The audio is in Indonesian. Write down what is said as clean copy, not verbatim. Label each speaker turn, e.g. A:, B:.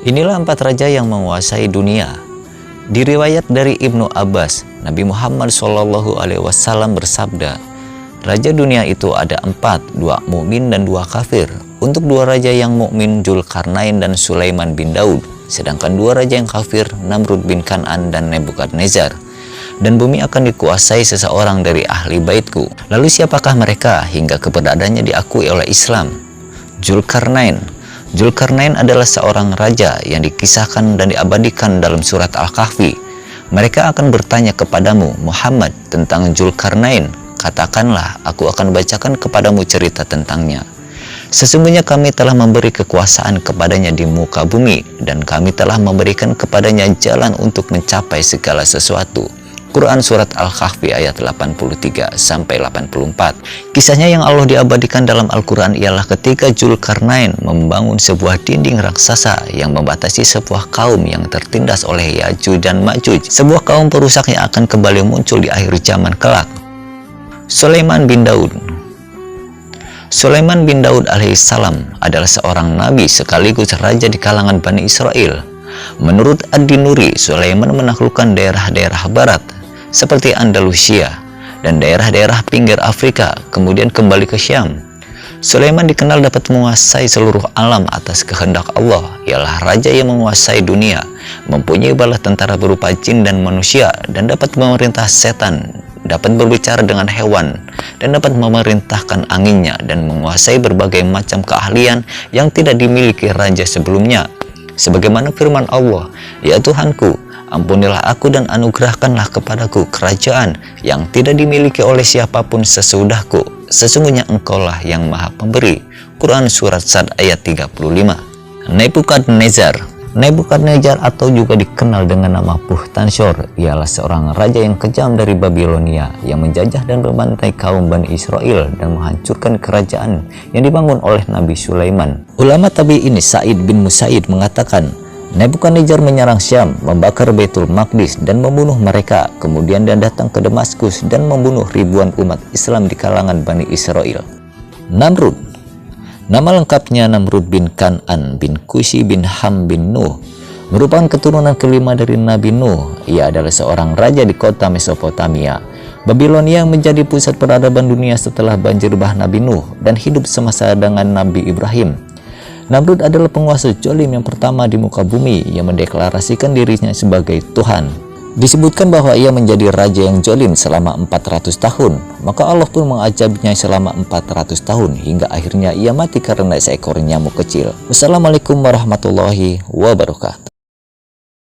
A: Inilah 4 raja yang menguasai dunia. Diriwayat dari Ibnu Abbas, Nabi Muhammad SAW bersabda, raja dunia itu ada 4, 2 mukmin dan 2 kafir. Untuk 2 raja yang mukmin Dzulkarnain dan Sulaiman bin Daud, sedangkan 2 raja yang kafir Namrud bin Kan'an dan Nebukadnezar. Dan bumi akan dikuasai seseorang dari ahli baitku. Lalu siapakah mereka hingga keberadaannya diakui oleh Islam? Dzulkarnain. Dzulkarnain adalah seorang raja yang dikisahkan dan diabadikan dalam surat Al-Kahfi. Mereka akan bertanya kepadamu, Muhammad, tentang Dzulkarnain. Katakanlah, aku akan bacakan kepadamu cerita tentangnya. Sesungguhnya kami telah memberi kekuasaan kepadanya di muka bumi, dan kami telah memberikan kepadanya jalan untuk mencapai segala sesuatu. Quran Surat Al-Kahfi ayat 83-84. Kisahnya yang Allah diabadikan dalam Al-Quran ialah ketika Dzulkarnain membangun sebuah dinding raksasa yang membatasi sebuah kaum yang tertindas oleh Ya'juj dan Ma'juj. Sebuah kaum perusak yang akan kembali muncul di akhir zaman kelak. Sulaiman bin Daud. Sulaiman bin Daud alaihissalam adalah seorang nabi sekaligus raja di kalangan Bani Israel. Menurut Ad-Dinuri, Sulaiman menaklukkan daerah-daerah barat seperti Andalusia dan daerah-daerah pinggir Afrika, kemudian kembali ke Syam. Sulaiman dikenal dapat menguasai seluruh alam atas kehendak Allah. Ialah raja yang menguasai dunia, mempunyai bala tentara berupa jin dan manusia, dan dapat memerintah setan, dapat berbicara dengan hewan, dan dapat memerintahkan anginnya, dan menguasai berbagai macam keahlian yang tidak dimiliki raja sebelumnya. Sebagaimana firman Allah, ya Tuhanku, ampunilah aku dan anugerahkanlah kepadaku kerajaan yang tidak dimiliki oleh siapapun sesudahku. Sesungguhnya engkaulah yang maha pemberi. Quran Surat Sad ayat 35. Nebukadnezar. Nebukadnezar atau juga dikenal dengan nama Bukhtansyar ialah seorang raja yang kejam dari Babilonia yang menjajah dan membantai kaum Bani Israel dan menghancurkan kerajaan yang dibangun oleh Nabi Sulaiman. Ulama tabi'in Sa'id bin Musaid mengatakan, Nebukadnezar menyerang Syam, membakar Baitul Maqdis dan membunuh mereka. Kemudian dia datang ke Damaskus dan membunuh ribuan umat Islam di kalangan Bani Israel. Namrud. Nama lengkapnya Namrud bin Kan'an bin Kusi bin Ham bin Nuh, merupakan keturunan kelima dari Nabi Nuh. Ia adalah seorang raja di kota Mesopotamia. Babilonia menjadi pusat peradaban dunia setelah banjir bah Nabi Nuh dan hidup semasa dengan Nabi Ibrahim. Namrud adalah penguasa zalim yang pertama di muka bumi yang mendeklarasikan dirinya sebagai Tuhan. Disebutkan bahwa ia menjadi raja yang zalim selama 400 tahun. Maka Allah pun mengazabnya selama 400 tahun hingga akhirnya ia mati karena seekor nyamuk kecil. Wassalamualaikum warahmatullahi wabarakatuh.